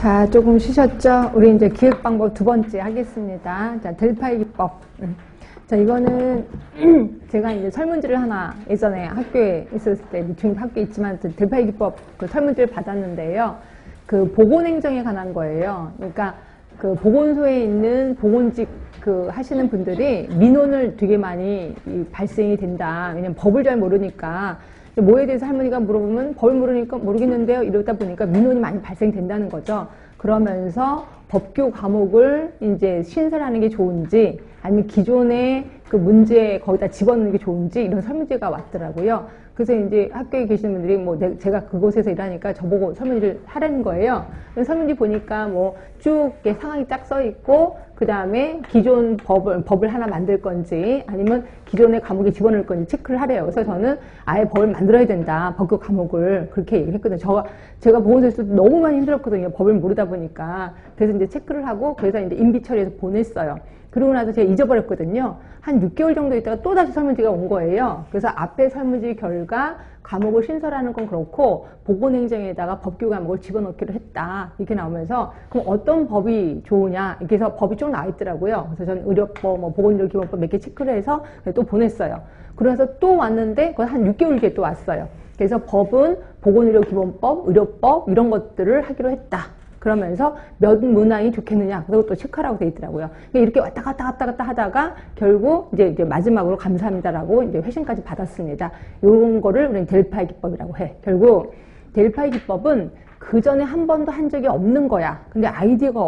자, 조금 쉬셨죠? 우리 이제 기획 방법 두 번째 하겠습니다. 자, 델파이 기법. 자, 이거는 제가 이제 설문지를 하나 예전에 학교에 있었을 때, 중립 학교에 있지만 델파이 기법 그 설문지를 받았는데요. 그 보건행정에 관한 거예요. 그러니까 그 보건소에 있는 보건직 그 하시는 분들이 민원을 되게 많이 발생이 된다. 왜냐면 법을 잘 모르니까. 뭐에 대해서 할머니가 물어보면 법을 모르니까 모르겠는데요. 이러다 보니까 민원이 많이 발생된다는 거죠. 그러면서 법규 과목을 이제 신설하는 게 좋은지 아니면 기존의 그 문제 거기다 집어넣는 게 좋은지 이런 설문지가 왔더라고요. 그래서 이제 학교에 계시는 분들이 뭐 제가 그곳에서 일하니까 저보고 설문지를 하라는 거예요. 설문지 보니까 뭐 쭉 상황이 딱 써 있고 그 다음에 기존 법을 하나 만들 건지 아니면 기존의 과목에 집어넣을 건지 체크를 하래요. 그래서 저는 아예 법을 만들어야 된다. 법규 과목을 그렇게 얘기를 했거든요. 제가 보건소에서 너무 많이 힘들었거든요. 법을 모르다 보니까. 그래서 이제 체크를 하고 그래서 이제 임비 처리해서 보냈어요. 그러고 나서 제가 잊어버렸거든요. 한 6개월 정도 있다가 또 다시 설문지가 온 거예요. 그래서 앞에 설문지 결과 과목을 신설하는 건 그렇고 보건행정에다가 법규 과목을 집어넣기로 했다. 이렇게 나오면서 그럼 어떤 법이 좋으냐 이렇게 해서 법이 쭉 나와 있더라고요. 그래서 저는 의료법, 보건의료기본법 몇 개 체크를 해서 또 보냈어요. 그래서 또 왔는데 그건 한 6개월 뒤에 또 왔어요. 그래서 법은 보건의료기본법, 의료법 이런 것들을 하기로 했다. 그러면서 몇 문항이 좋겠느냐 그것도 체크하라고 돼 있더라고요. 이렇게 왔다 갔다 하다가 결국 이제 마지막으로 감사합니다라고 이제 회신까지 받았습니다. 이런 거를 우리는 델파이 기법이라고 해. 결국 델파이 기법은 그 전에 한 번도 한 적이 없는 거야. 근데 아이디어가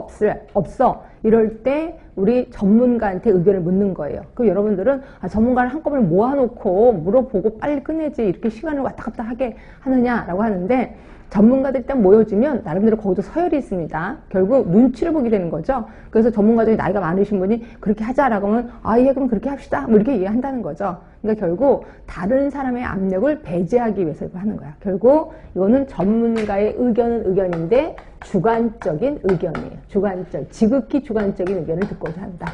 없어. 이럴 때 우리 전문가한테 의견을 묻는 거예요. 그럼 여러분들은 전문가를 한꺼번에 모아놓고 물어보고 빨리 끝내지 이렇게 시간을 왔다 갔다 하게 하느냐라고 하는데 전문가들이 딱 모여지면 나름대로 거기도 서열이 있습니다. 결국 눈치를 보게 되는 거죠. 그래서 전문가 중에 나이가 많으신 분이 그렇게 하자라고 하면 예 그럼 그렇게 합시다 뭐 이렇게 얘기한다는 거죠. 그러니까 결국 다른 사람의 압력을 배제하기 위해서 이거 하는 거야. 결국 이거는 전문가의 의견은 의견인데 주관적인 의견이에요. 지극히 주관적인 의견을 듣고자 한다.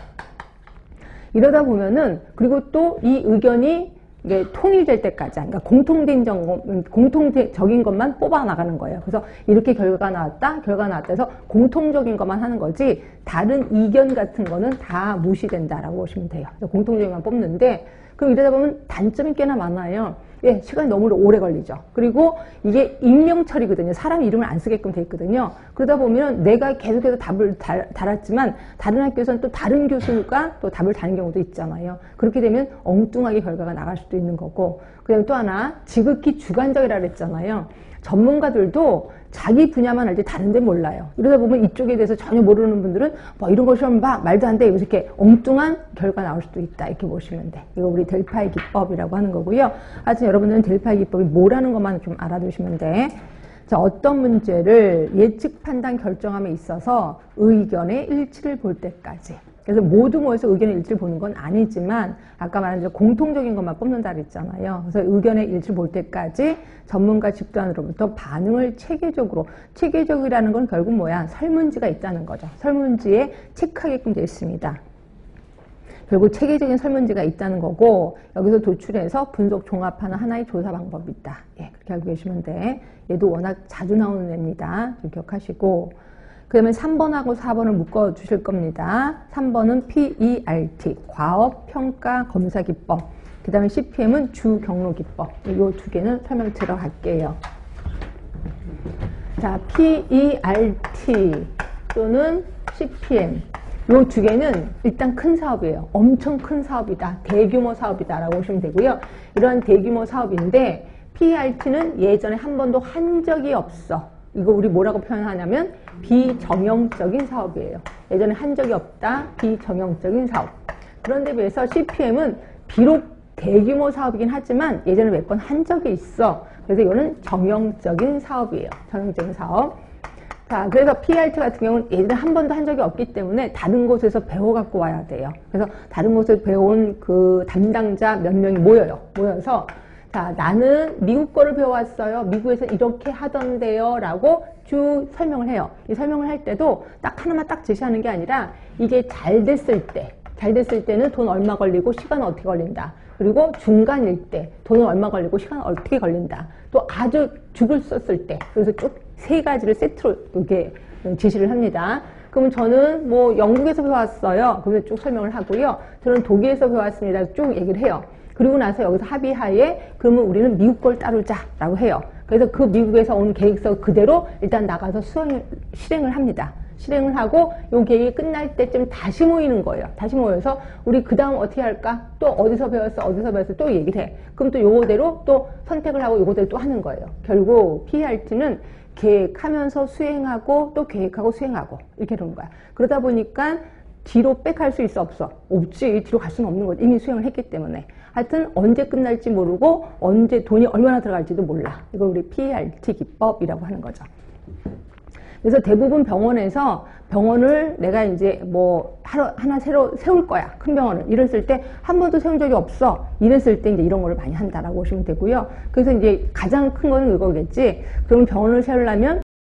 이러다 보면은 그리고 또 이 의견이 이게 통일될 때까지, 그러니까 공통적인 것만 뽑아 나가는 거예요. 그래서 이렇게 결과가 나왔다 해서 공통적인 것만 하는 거지, 다른 이견 같은 거는 다 무시된다라고 보시면 돼요. 그래서 공통적인 것만 뽑는데, 그럼 이러다 보면 단점이 꽤나 많아요. 예, 시간이 너무 오래 걸리죠. 그리고 이게 익명 처리거든요. 사람 이름을 안 쓰게끔 돼 있거든요. 그러다 보면 내가 계속해서 답을 달았지만 다른 학교에서는 또 다른 교수가 또 답을 다는 경우도 있잖아요. 그렇게 되면 엉뚱하게 결과가 나갈 수도 있는 거고, 그 다음에 또 하나 지극히 주관적이라 그랬잖아요. 전문가들도 자기 분야만 알지 다른 데 몰라요. 이러다 보면 이쪽에 대해서 전혀 모르는 분들은 뭐 이런 거 시험 봐 말도 안 돼 이렇게 엉뚱한 결과 나올 수도 있다 이렇게 보시면 돼. 이거 우리 델파이 기법이라고 하는 거고요. 하여튼 여러분들은 델파이 기법이 뭐라는 것만 좀 알아두시면 돼. 자, 어떤 문제를 예측 판단 결정함에 있어서 의견의 일치를 볼 때까지. 그래서 모두 모여서 의견의 일치를 보는 건 아니지만 아까 말한 대로 공통적인 것만 뽑는다 그랬잖아요. 그래서 의견의 일치를 볼 때까지 전문가 집단으로부터 반응을 체계적이라는 건 결국 뭐야? 설문지가 있다는 거죠. 설문지에 체크하게끔 되어 있습니다. 결국 체계적인 설문지가 있다는 거고 여기서 도출해서 분석 종합하는 하나의 조사 방법이 있다. 예, 그렇게 알고 계시면 돼. 얘도 워낙 자주 나오는 애입니다. 좀 기억하시고 그 다음에 3번하고 4번을 묶어 주실 겁니다. 3번은 PERT, 과업 평가 검사 기법. 그 다음에 CPM은 주경로 기법. 이 두 개는 설명 들어갈게요. 자, PERT 또는 CPM. 이 두 개는 일단 큰 사업이에요. 엄청 큰 사업이다. 대규모 사업이다. 라고 보시면 되고요. 이런 대규모 사업인데 PERT는 예전에 한 번도 한 적이 없어. 이거 우리 뭐라고 표현하냐면 비정형적인 사업이에요. 예전에 한 적이 없다. 비정형적인 사업. 그런데 비해서 CPM은 비록 대규모 사업이긴 하지만 예전에 몇 번 한 적이 있어. 그래서 이거는 정형적인 사업이에요. 정형적인 사업. 자, 그래서 PERT 같은 경우는 예전에 한 번도 한 적이 없기 때문에 다른 곳에서 배워갖고 와야 돼요. 그래서 다른 곳에서 배워온 그 담당자 몇 명이 모여서 자, 나는 미국 거를 배워왔어요. 미국에서 이렇게 하던데요. 라고 쭉 설명을 해요. 이 설명을 할 때도 딱 하나만 딱 제시하는 게 아니라 이게 잘 됐을 때는 돈 얼마 걸리고 시간은 어떻게 걸린다. 그리고 중간일 때 돈은 얼마 걸리고 시간은 어떻게 걸린다. 또 아주 죽을 썼을 때, 그래서 쭉 세 가지를 세트로 이렇게 제시를 합니다. 그러면 저는 뭐 영국에서 배웠어요. 그러면 쭉 설명을 하고요. 저는 독일에서 배웠습니다. 쭉 얘기를 해요. 그리고 나서 여기서 합의하에 그러면 우리는 미국 걸 따르자라고 해요. 그래서 그 미국에서 온 계획서 그대로 일단 나가서 실행을 합니다. 실행을 하고 요 계획이 끝날 때쯤 다시 모이는 거예요. 다시 모여서 우리 그 다음 어떻게 할까? 또 어디서 배웠어? 또 얘기를 해. 그럼 또 요거대로 또 선택을 하고 요거대로 또 하는 거예요. 결국 PERT는 계획하면서 수행하고 또 계획하고 수행하고 이렇게 되는 거야. 그러다 보니까 뒤로 백할 수 있어 없어? 없지. 뒤로 갈 수는 없는 거지. 이미 수행을 했기 때문에. 하여튼 언제 끝날지 모르고 언제 돈이 얼마나 들어갈지도 몰라. 이걸 우리 PERT 기법이라고 하는 거죠. 그래서 대부분 병원을 내가 이제 뭐 하나 새로 세울 거야. 큰 병원을. 이랬을 때 한 번도 세운 적이 없어. 이랬을 때 이제 이런 거를 많이 한다라고 보시면 되고요. 그래서 이제 가장 큰 거는 이거겠지. 그럼 병원을 세우려면